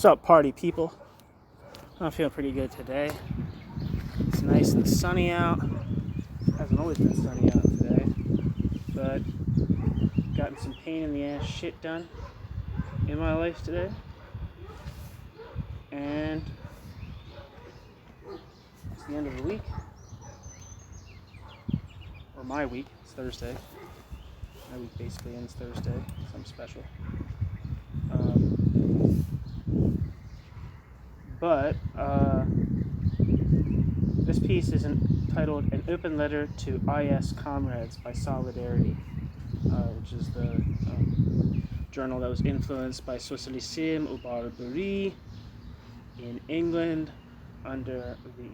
What's up, party people? I'm feeling pretty good today. It's nice and sunny out. Hasn't always been sunny out today, but gotten some pain in the ass shit done in my life today. And it's the end of the week. Or my week. It's Thursday. My week basically ends Thursday. Something special. But this piece is entitled An Open Letter to IS Comrades by Solidarity, which is the journal that was influenced by Socialism au Barbarie in England under the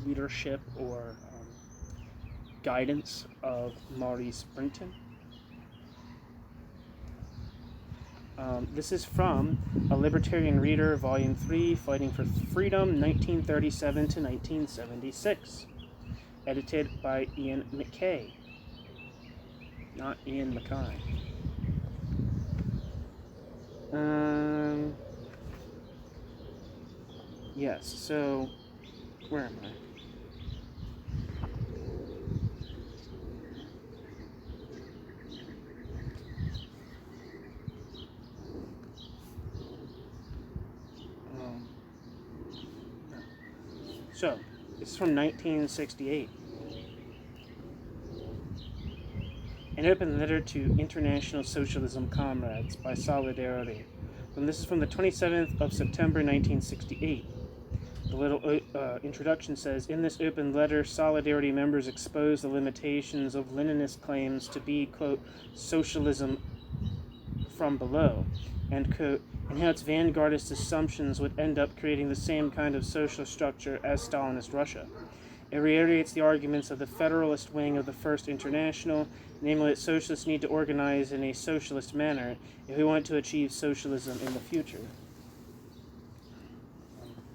leadership or guidance of Maurice Brinton. This is from A Libertarian Reader, Volume 3, Fighting for Freedom, 1937 to 1976. Edited by Ian McKay, not Ian Mackay. Yes, so, where am I? So, this is from 1968. An Open Letter to International Socialism Comrades by Solidarity. And this is from the 27th of September 1968. The little introduction says, in this open letter, Solidarity members expose the limitations of Leninist claims to be, quote, socialism from below, end quote, and how its vanguardist assumptions would end up creating the same kind of social structure as Stalinist Russia. It reiterates the arguments of the Federalist wing of the First International, namely that socialists need to organize in a socialist manner if we want to achieve socialism in the future.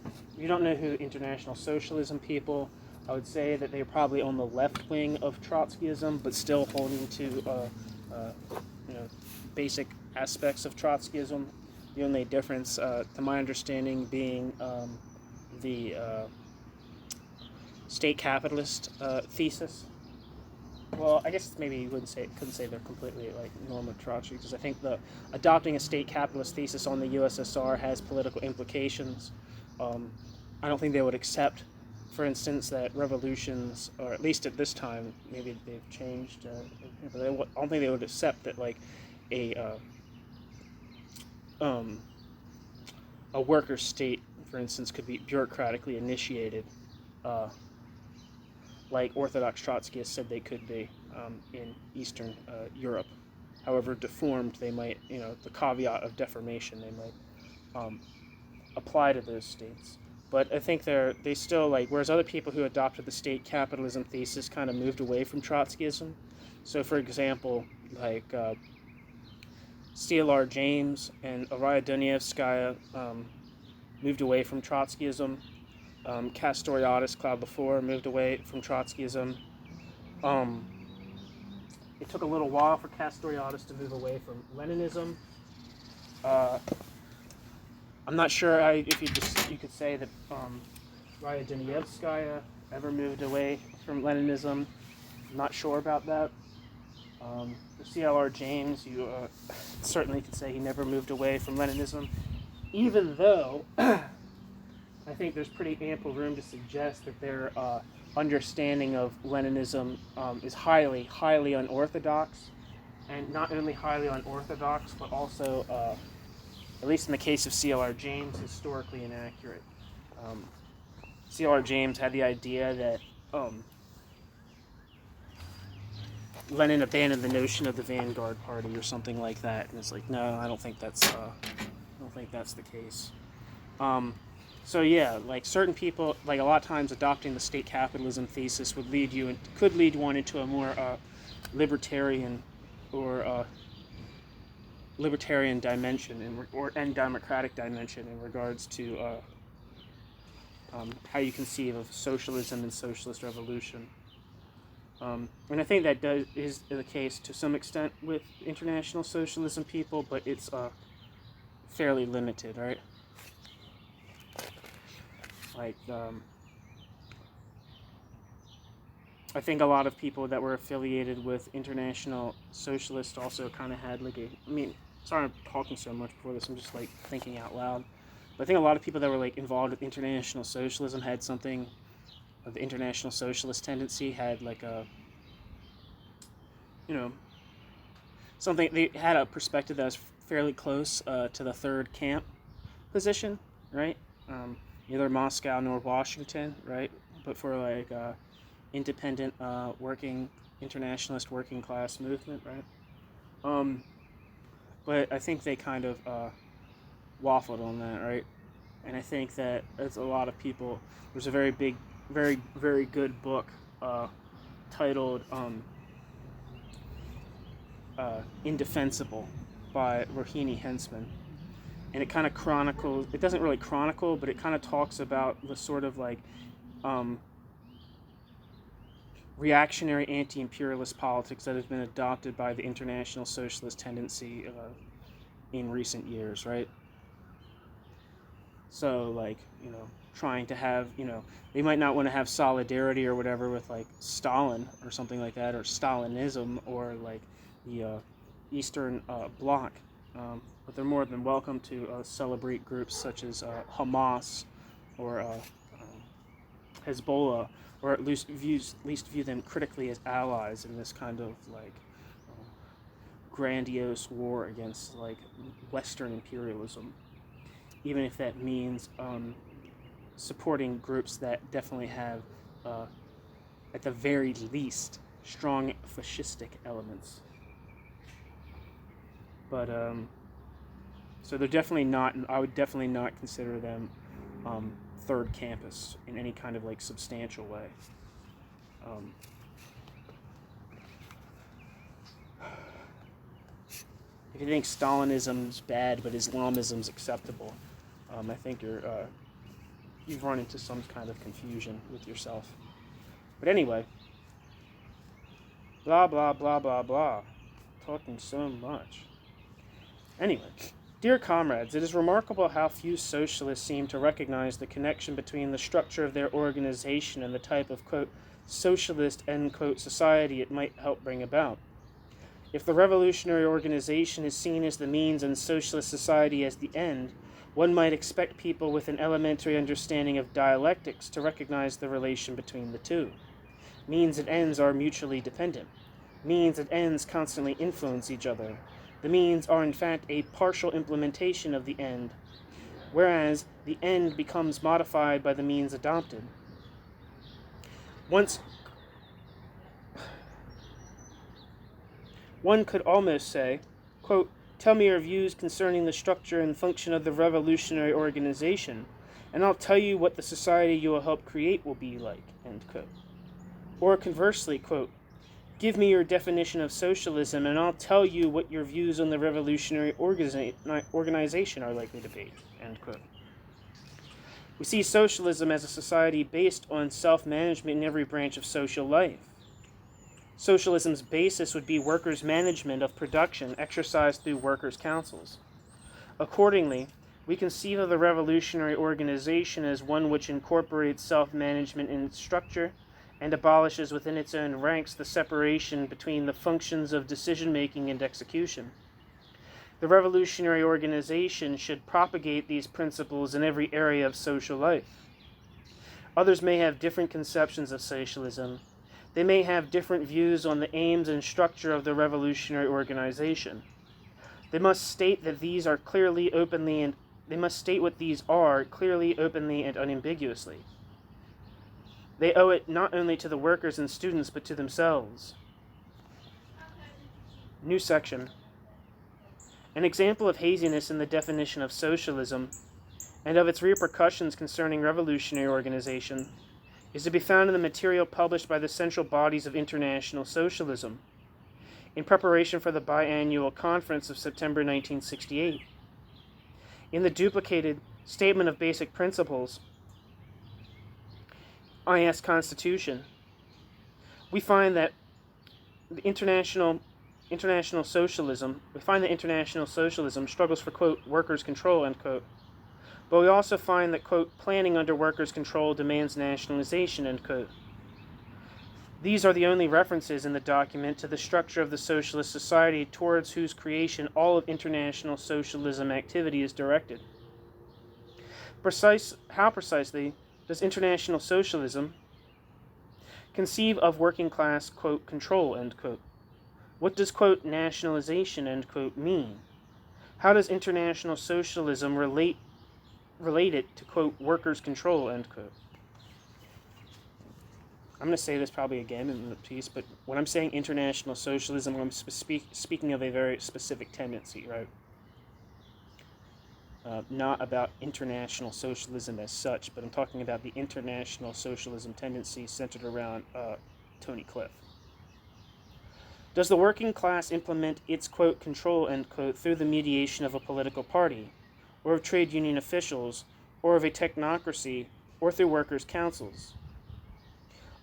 If you don't know who International Socialism people, I would say that they're probably on the left wing of Trotskyism, but still holding to basic aspects of Trotskyism. The only difference, to my understanding, being the state capitalist thesis. Well, I guess maybe you couldn't say they're completely like normal Trotsky, because I think the adopting a state capitalist thesis on the USSR has political implications. I don't think they would accept, for instance, that revolutions, or at least at this time, maybe they've changed, but I don't think they would accept that like a worker state, for instance, could be bureaucratically initiated, like Orthodox Trotskyists said they could be in Eastern Europe. However deformed they might, the caveat of deformation they might apply to those states. But I think they still, like, whereas other people who adopted the state capitalism thesis kind of moved away from Trotskyism. So, for example, like C.L.R. James and Araya Dunevskaya moved away from Trotskyism. Castoriadis, Cloud Before, moved away from Trotskyism. It took a little while for Castoriadis to move away from Leninism. I'm not sure if you could say that Araya Dunevskaya ever moved away from Leninism. I'm not sure about that. For C.L.R. James, you certainly could say he never moved away from Leninism, even though I think there's pretty ample room to suggest that their understanding of Leninism is highly, highly unorthodox, and not only highly unorthodox, but also, at least in the case of C.L.R. James, historically inaccurate. C.L.R. James had the idea that Lenin abandoned the notion of the vanguard party or something like that, and it's like, no, I don't think that's the case. So yeah, like certain people, like a lot of times, adopting the state capitalism thesis could lead one into a more libertarian or libertarian dimension and democratic dimension in regards to how you conceive of socialism and socialist revolution. And I think that is the case to some extent with international socialism people, but it's fairly limited, right? Like, I think a lot of people that were affiliated with International Socialists also kind of had like a, I mean, sorry I'm talking so much before this, I'm just like thinking out loud. But I think a lot of people that were like involved with International Socialism had something, the International Socialist Tendency had like a, you know, something, they had a perspective that was fairly close to the third camp position, right? Neither Moscow nor Washington, right? But for like independent working internationalist working class movement, right? But I think they kind of waffled on that, right? And I think that as a lot of people, there's a very big, very, very good book titled Indefensible by Rohini Hensman. And it kind of chronicles, it doesn't really chronicle, but it kind of talks about the sort of like reactionary anti-imperialist politics that have been adopted by the International Socialist Tendency in recent years, right? So, like, you know, trying to have, you know, they might not want to have solidarity or whatever with, like, Stalin or something like that, or Stalinism, or, like, the Eastern Bloc. But they're more than welcome to celebrate groups such as Hamas or Hezbollah, or at least view them critically as allies in this kind of, like, grandiose war against, like, Western imperialism. Even if that means supporting groups that definitely have, at the very least, strong fascistic elements. But, so they're definitely not, I would definitely not consider them third campus in any kind of, like, substantial way. If you think Stalinism's bad but Islamism's acceptable, I think you've run into some kind of confusion with yourself. But anyway, blah, blah, blah, blah, blah. Talking so much. Anyway, dear comrades, it is remarkable how few socialists seem to recognize the connection between the structure of their organization and the type of, quote, socialist, end quote, society it might help bring about. If the revolutionary organization is seen as the means and socialist society as the end, one might expect people with an elementary understanding of dialectics to recognize the relation between the two. Means and ends are mutually dependent. Means and ends constantly influence each other. The means are in fact a partial implementation of the end, whereas the end becomes modified by the means adopted. One could almost say, quote, tell me your views concerning the structure and function of the revolutionary organization, and I'll tell you what the society you will help create will be like, end quote. Or conversely, quote, give me your definition of socialism, and I'll tell you what your views on the revolutionary organization are likely to be, end quote. We see socialism as a society based on self-management in every branch of social life. Socialism's basis would be workers' management of production exercised through workers' councils. Accordingly, we conceive of the revolutionary organization as one which incorporates self-management in its structure and abolishes within its own ranks the separation between the functions of decision-making and execution. The revolutionary organization should propagate these principles in every area of social life. Others may have different conceptions of socialism. They may have different views on the aims and structure of the revolutionary organization. They must state that these are clearly, openly, and they must state what these are clearly, openly, and unambiguously. They owe it not only to the workers and students, but to themselves. New section. An example of haziness in the definition of socialism and of its repercussions concerning revolutionary organization is to be found in the material published by the central bodies of International Socialism in preparation for the biannual conference of September 1968. In the duplicated Statement of Basic Principles, IS Constitution, we find that the International International Socialism, we find that International Socialism struggles for, quote, workers' control, end quote. But we also find that, quote, planning under workers' control demands nationalization, end quote. These are the only references in the document to the structure of the socialist society towards whose creation all of international socialism activity is directed. How precisely does international socialism conceive of working class, quote, control, end quote? What does, quote, nationalization, end quote, mean? How does international socialism relate it to, quote, workers' control, end quote? I'm going to say this probably again in the piece, but when I'm saying international socialism, I'm speaking of a very specific tendency, right? Not about international socialism as such, but I'm talking about the international socialism tendency centered around Tony Cliff. Does the working class implement its, quote, control, end quote, through the mediation of a political party, or of trade union officials, or of a technocracy, or through workers' councils?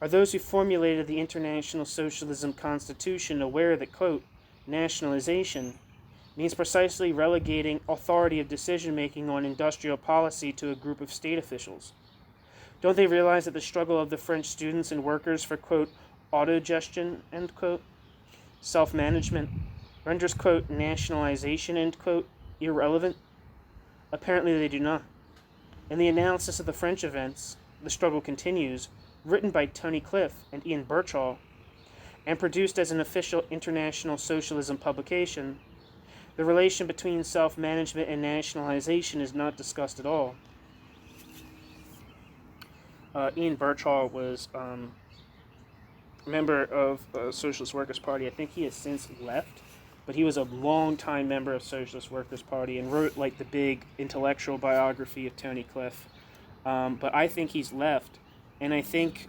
Are those who formulated the International Socialism Constitution aware that, quote, nationalization means precisely relegating authority of decision-making on industrial policy to a group of state officials? Don't they realize that the struggle of the French students and workers for, quote, autogestion, end quote, self-management, renders, quote, nationalization, end quote, irrelevant? Apparently they do not. In the analysis of the French events, The Struggle Continues, written by Tony Cliff and Ian Birchall, and produced as an official international socialism publication, the relation between self-management and nationalization is not discussed at all. Ian Birchall was a member of the Socialist Workers Party. I think he has since left, but he was a long-time member of Socialist Workers Party and wrote like the big intellectual biography of Tony Cliff. But I think he's left. And I think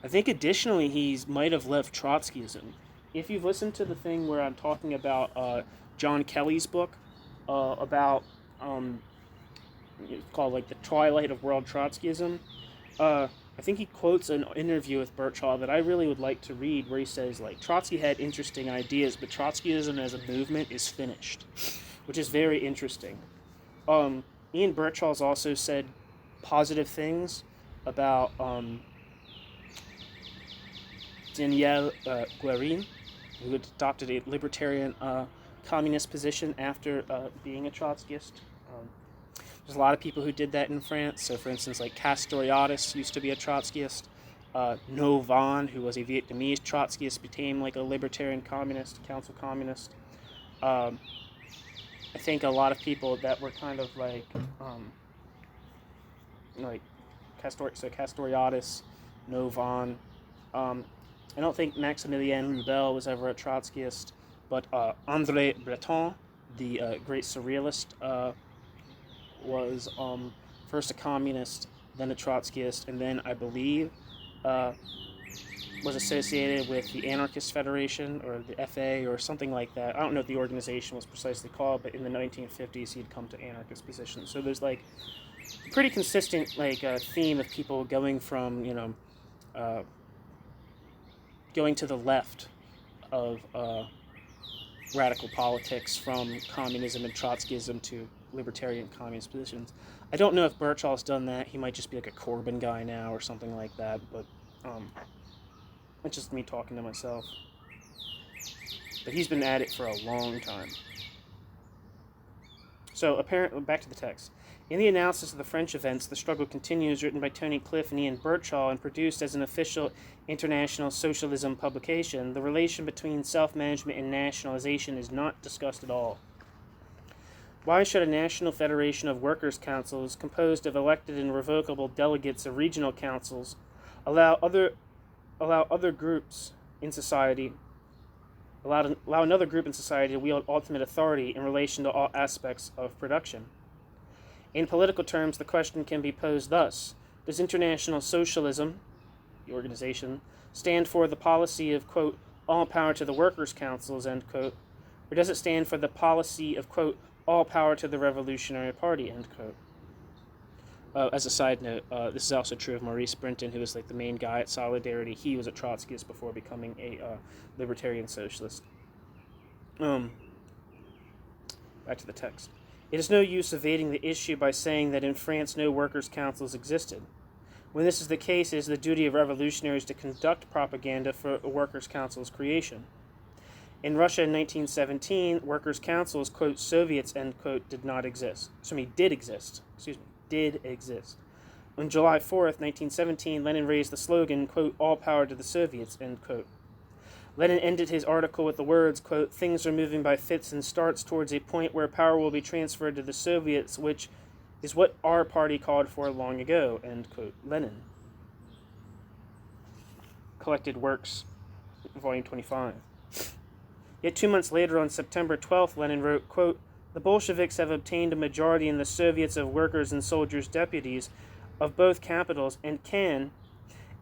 additionally he might have left Trotskyism. If you've listened to the thing where I'm talking about John Kelly's book about it's called like the Twilight of World Trotskyism, I think he quotes an interview with Birchall that I really would like to read, where he says like Trotsky had interesting ideas, but Trotskyism as a movement is finished, which is very interesting. Ian Birchall's also said positive things about Daniel Guérin, who adopted a libertarian communist position after being a Trotskyist. There's a lot of people who did that in France. So, for instance, like Castoriadis used to be a Trotskyist. No Van, who was a Vietnamese Trotskyist, became like a libertarian communist, council communist. I think a lot of people that were kind of like Castoriadis, No Van. I don't think Maximilien Rubel was ever a Trotskyist, but André Breton, the great surrealist, was first a communist, then a Trotskyist, and then I believe was associated with the Anarchist Federation or the FA or something like that. I don't know what the organization was precisely called, but in the 1950s he'd come to anarchist positions. So there's like pretty consistent like theme of people going from going to the left of radical politics, from communism and Trotskyism to libertarian communist positions. I don't know if Birchall's done that. He might just be like a Corbyn guy now or something like that, but it's just me talking to myself. But he's been at it for a long time. So apparently, back to the text. In the analysis of the French events, The Struggle Continues, written by Tony Cliff and Ian Birchall and produced as an official international socialism publication, the relation between self-management and nationalization is not discussed at all. Why should a national federation of workers' councils, composed of elected and revocable delegates of regional councils, allow another group in society to wield ultimate authority in relation to all aspects of production? In political terms, the question can be posed thus: does international socialism, the organization, stand for the policy of, quote, all power to the workers' councils, end quote, or does it stand for the policy of, quote, all power to the Revolutionary Party, end quote? As a side note, this is also true of Maurice Brinton, who was like the main guy at Solidarity. He was a Trotskyist before becoming a libertarian socialist. Back to the text. It is no use evading the issue by saying that in France no workers' councils existed. When this is the case, it is the duty of revolutionaries to conduct propaganda for a workers' council's creation. In Russia in 1917, workers' councils, quote, Soviets, end quote, did exist. Did exist. On July 4th, 1917, Lenin raised the slogan, quote, all power to the Soviets, end quote. Lenin ended his article with the words, quote, things are moving by fits and starts towards a point where power will be transferred to the Soviets, which is what our party called for long ago, end quote. Lenin. Collected Works, Volume 25. Yet 2 months later, on September 12th, Lenin wrote, quote, the Bolsheviks have obtained a majority in the Soviets of workers' and soldiers' deputies of both capitals and can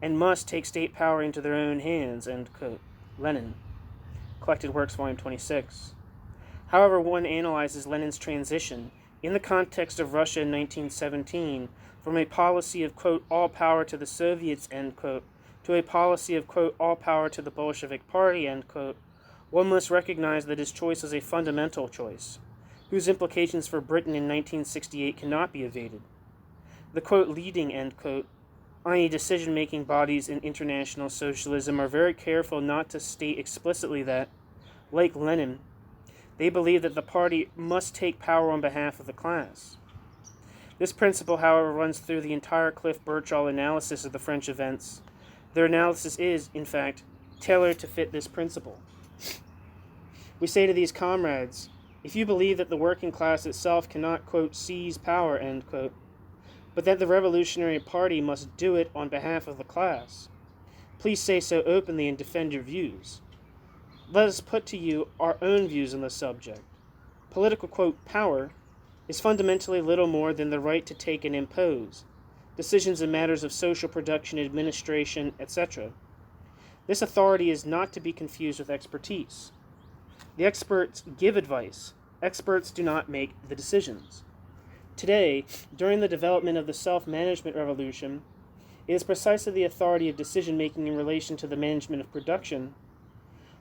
and must take state power into their own hands, end quote. Lenin. Collected Works, Volume 26. However one analyzes Lenin's transition in the context of Russia in 1917 from a policy of, quote, all power to the Soviets, end quote, to a policy of, quote, all power to the Bolshevik Party, end quote, one must recognize that his choice is a fundamental choice, whose implications for Britain in 1968 cannot be evaded. The, quote, leading, end quote, i.e. decision-making bodies in international socialism are very careful not to state explicitly that, like Lenin, they believe that the party must take power on behalf of the class. This principle, however, runs through the entire Cliff Birchall analysis of the French events. Their analysis is, in fact, tailored to fit this principle. We say to these comrades, if you believe that the working class itself cannot, quote, seize power, end quote, but that the Revolutionary Party must do it on behalf of the class, please say so openly and defend your views. Let us put to you our own views on the subject. Political, quote, power is fundamentally little more than the right to take and impose decisions in matters of social production, administration, etc. This authority is not to be confused with expertise. The experts give advice. Experts do not make the decisions. Today, during the development of the self-management revolution, it is precisely the authority of decision-making in relation to the management of production,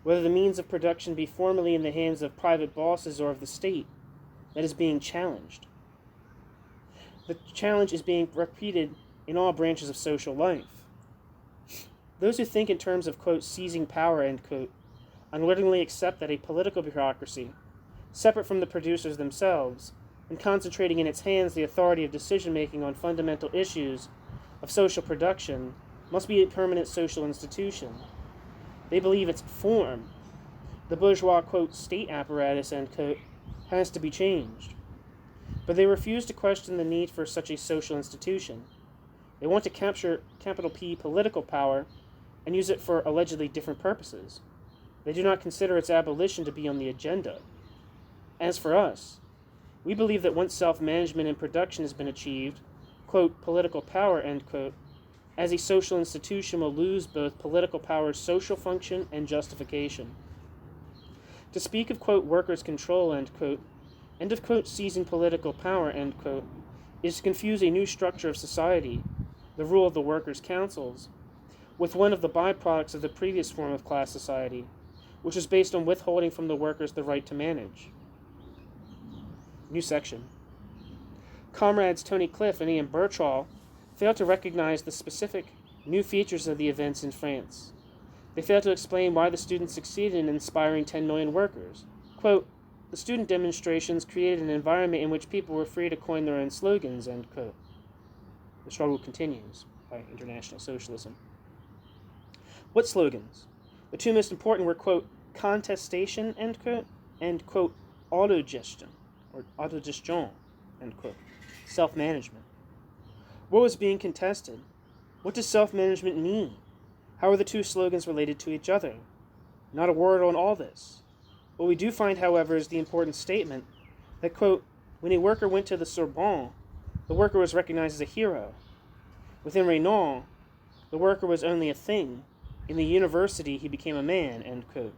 whether the means of production be formally in the hands of private bosses or of the state, that is being challenged. The challenge is being repeated in all branches of social life. Those who think in terms of, quote, seizing power, end quote, unwittingly accept that a political bureaucracy, separate from the producers themselves, and concentrating in its hands the authority of decision-making on fundamental issues of social production, must be a permanent social institution. They believe its form, the bourgeois, quote, state apparatus, end quote, has to be changed. But they refuse to question the need for such a social institution. They want to capture, capital P, political power and use it for allegedly different purposes. They do not consider its abolition to be on the agenda. As for us, we believe that once self-management and production has been achieved, quote, political power, end quote, as a social institution will lose both political power's social function and justification. To speak of, quote, workers' control, end quote, and of, quote, seizing political power, end quote, is to confuse a new structure of society, the rule of the workers' councils, with one of the byproducts of the previous form of class society, which is based on withholding from the workers the right to manage. New section. Comrades Tony Cliff and Ian Birchall fail to recognize the specific new features of the events in France. They fail to explain why the students succeeded in inspiring 10 million workers. Quote, the student demonstrations created an environment in which people were free to coin their own slogans, end quote. The struggle continues by International Socialism. What slogans? The two most important were, quote, contestation, end quote, and, quote, autogestion, or autogestion, end quote, self-management. What was being contested? What does self-management mean? How are the two slogans related to each other? Not a word on all this. What we do find, however, is the important statement that, quote, when a worker went to the Sorbonne, the worker was recognized as a hero. Within Renan, the worker was only a thing. In the university, he became a man, end quote.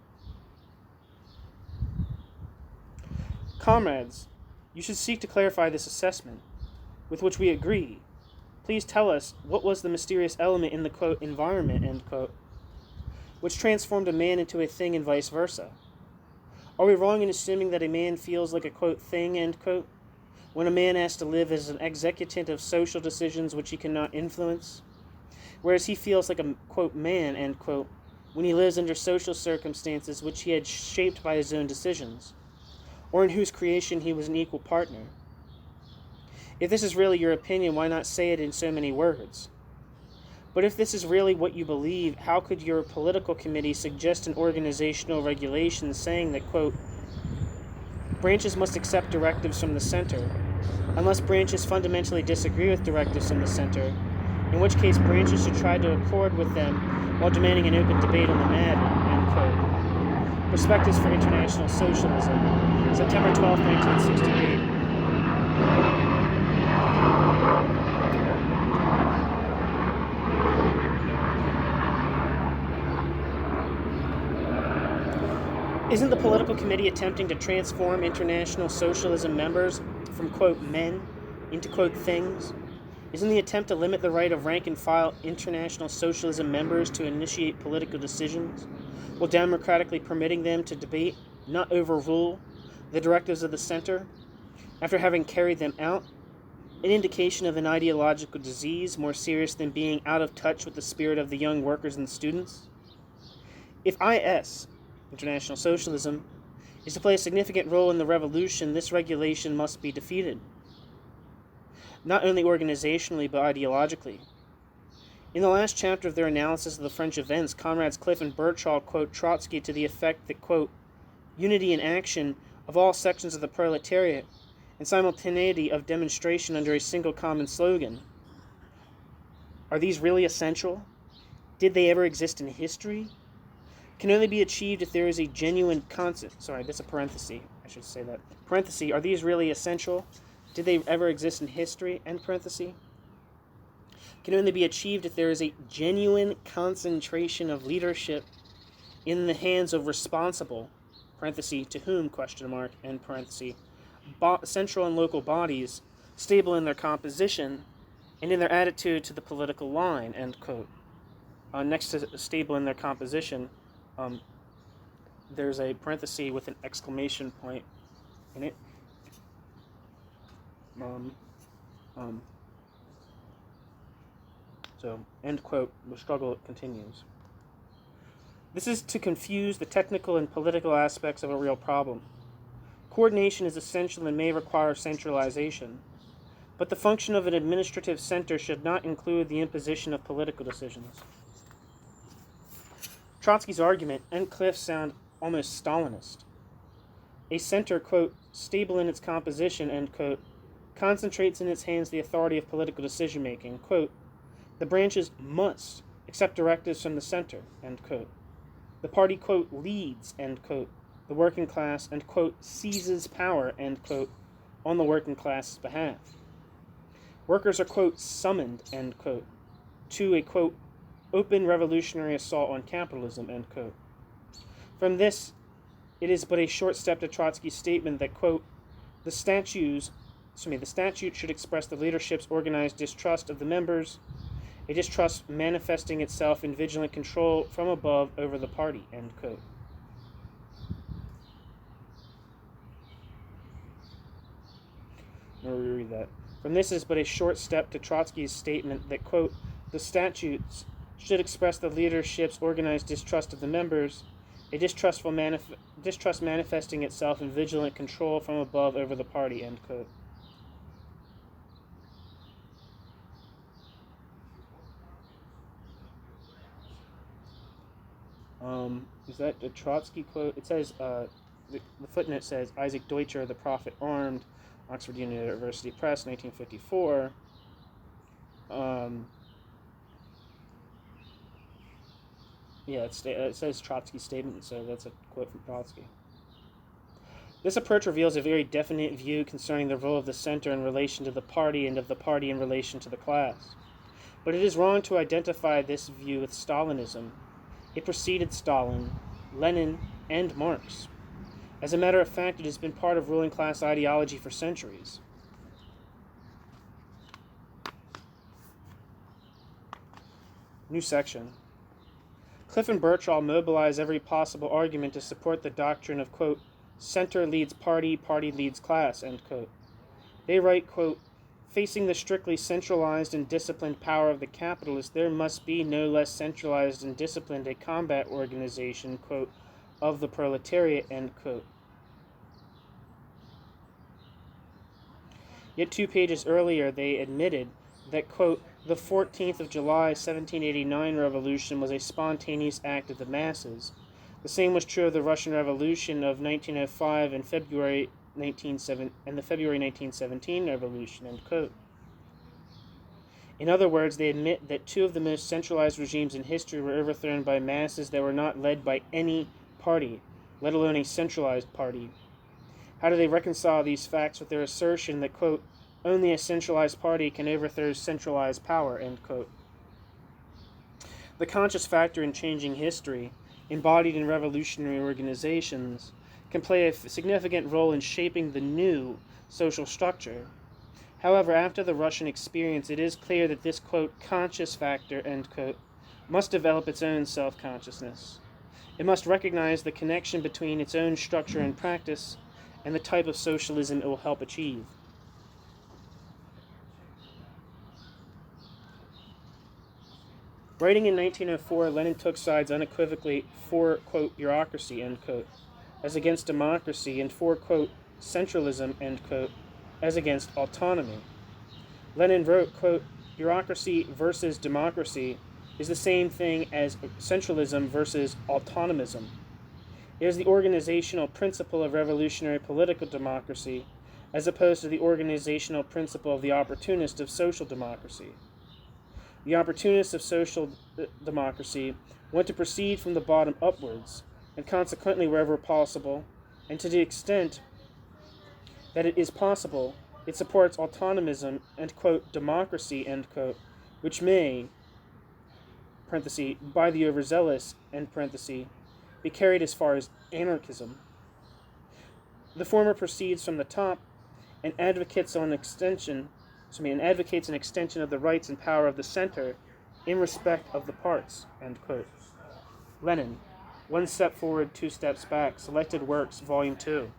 Comrades, you should seek to clarify this assessment, with which we agree. Please tell us what was the mysterious element in the, quote, environment, end quote, which transformed a man into a thing and vice versa. Are we wrong in assuming that a man feels like a, quote, thing, end quote, when a man has to live as an executant of social decisions which he cannot influence, whereas he feels like a, quote, man, end quote, when he lives under social circumstances which he had shaped by his own decisions, or in whose creation he was an equal partner? If this is really your opinion, why not say it in so many words? But if this is really what you believe, how could your political committee suggest an organizational regulation saying that, quote, branches must accept directives from the center, unless branches fundamentally disagree with directives from the center, in which case branches should try to accord with them while demanding an open debate on the matter, end quote. Perspectives for International Socialism, September 12, 1968. Isn't the political committee attempting to transform International Socialism members from, quote, men into, quote, things? Isn't the attempt to limit the right of rank-and-file International Socialism members to initiate political decisions, while democratically permitting them to debate, not overrule, the directives of the center, after having carried them out, an indication of an ideological disease more serious than being out of touch with the spirit of the young workers and students? If IS, International Socialism, is to play a significant role in the revolution, this regulation must be defeated, not only organizationally but ideologically. In the last chapter of their analysis of the French events, Comrades Cliff and Birchall quote Trotsky to the effect that, quote, unity in action of all sections of the proletariat and simultaneity of demonstration under a single common slogan. Are these really essential? Did they ever exist in history? Can only be achieved if there is a genuine that's a parenthesis. I should say that. Parenthesis, are these really essential? Did they ever exist in history? End parenthesis. Can only be achieved if there is a genuine concentration of leadership in the hands of responsible, parenthesis, to whom, question mark, end parenthesis, central and local bodies, stable in their composition and in their attitude to the political line, end quote. Next to stable in their composition, there's a parenthesis with an exclamation point in it. So, end quote, the struggle continues. This is to confuse the technical and political aspects of a real problem. Coordination is essential and may require centralization, but the function of an administrative center should not include the imposition of political decisions. Trotsky's argument and Cliff sound almost Stalinist. A center, quote, stable in its composition, end quote, concentrates in its hands the authority of political decision-making, quote, the branches must accept directives from the center, end quote. The party, quote, leads, end quote, the working class, and, quote, seizes power, end quote, on the working class's behalf. Workers are, quote, summoned, end quote, to a, quote, open revolutionary assault on capitalism, end quote. From this, it is but a short step to Trotsky's statement that, quote, the statute should express the leadership's organized distrust of the members, a distrust manifesting itself in vigilant control from above over the party, end quote. I'll reread that. From this is but a short step to Trotsky's statement that, quote, the statutes should express the leadership's organized distrust of the members, a distrust manifesting itself in vigilant control from above over the party, end quote. Is that a Trotsky quote? It says, the footnote says, Isaac Deutscher, The Prophet Armed, Oxford University Press, 1954. It says Trotsky's statement, so that's a quote from Trotsky. This approach reveals a very definite view concerning the role of the center in relation to the party and of the party in relation to the class. But it is wrong to identify this view with Stalinism. It preceded Stalin, Lenin, and Marx. As a matter of fact, it has been part of ruling class ideology for centuries. New section. Cliff and Birchall mobilize every possible argument to support the doctrine of, quote, center leads party, party leads class, end quote. They write, quote, facing the strictly centralized and disciplined power of the capitalists, there must be no less centralized and disciplined a combat organization, quote, of the proletariat, end quote. Yet 2 pages earlier, they admitted that, quote, the 14th of July, 1789 revolution was a spontaneous act of the masses. The same was true of the Russian Revolution of 1905 and the February 1917 revolution, end quote. In other words, they admit that 2 of the most centralized regimes in history were overthrown by masses that were not led by any party, let alone a centralized party. How do they reconcile these facts with their assertion that, quote, only a centralized party can overthrow centralized power, end quote? The conscious factor in changing history, embodied in revolutionary organizations, can play a significant role in shaping the new social structure. However, after the Russian experience, it is clear that this, quote, conscious factor, end quote, must develop its own self-consciousness. It must recognize the connection between its own structure and practice and the type of socialism it will help achieve. Writing in 1904, Lenin took sides unequivocally for, quote, bureaucracy, end quote, as against democracy, and for, quote, centralism, end quote, as against autonomy. Lenin wrote, quote, bureaucracy versus democracy is the same thing as centralism versus autonomism. It is the organizational principle of revolutionary political democracy as opposed to the organizational principle of the opportunist of social democracy. The opportunists of social democracy want to proceed from the bottom upwards, and consequently wherever possible, and to the extent that it is possible, it supports autonomism and, quote, democracy, end quote, which may, parenthesis, by the overzealous, end parenthesis, be carried as far as anarchism. The former proceeds from the top and advocates an extension of the rights and power of the center in respect of the parts, end quote. Lenin, 1 Step Forward, 2 Steps Back, Selected Works, Volume 2.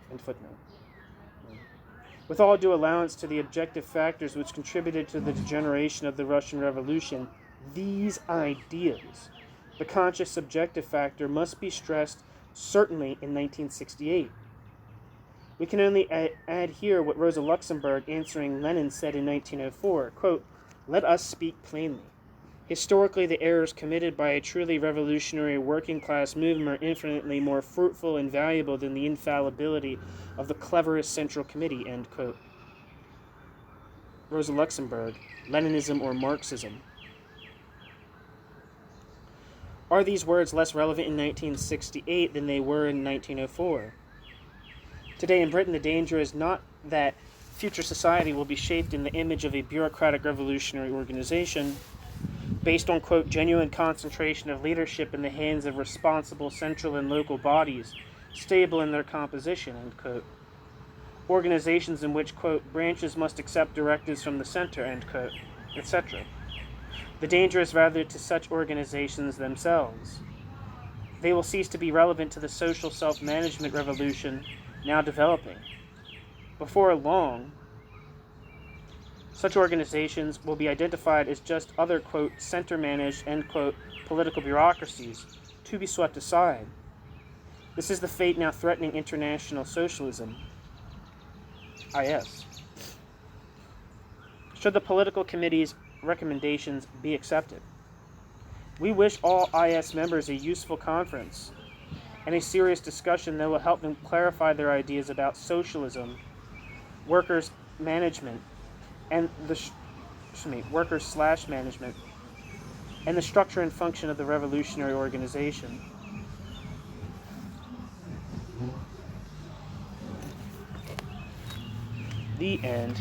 End footnote. With all due allowance to the objective factors which contributed to the degeneration of the Russian Revolution, these ideas, the conscious subjective factor, must be stressed certainly in 1968. We can only add here what Rosa Luxemburg, answering Lenin, said in 1904, quote, let us speak plainly. Historically, the errors committed by a truly revolutionary working-class movement are infinitely more fruitful and valuable than the infallibility of the cleverest Central Committee, end quote. Rosa Luxemburg, Leninism or Marxism. Are these words less relevant in 1968 than they were in 1904? Today in Britain, the danger is not that future society will be shaped in the image of a bureaucratic revolutionary organization based on, quote, genuine concentration of leadership in the hands of responsible central and local bodies, stable in their composition, end quote. Organizations in which, quote, branches must accept directives from the center, end quote, etc. The danger is rather to such organizations themselves. They will cease to be relevant to the social self-management revolution now developing. Before long, such organizations will be identified as just other, quote, center-managed, end quote, political bureaucracies to be swept aside. This is the fate now threatening International Socialism, IS. Should the political committee's recommendations be accepted, we wish all IS members a useful conference and a serious discussion that will help them clarify their ideas about socialism, workers' management, and workers/management, and the structure and function of the revolutionary organization. The end.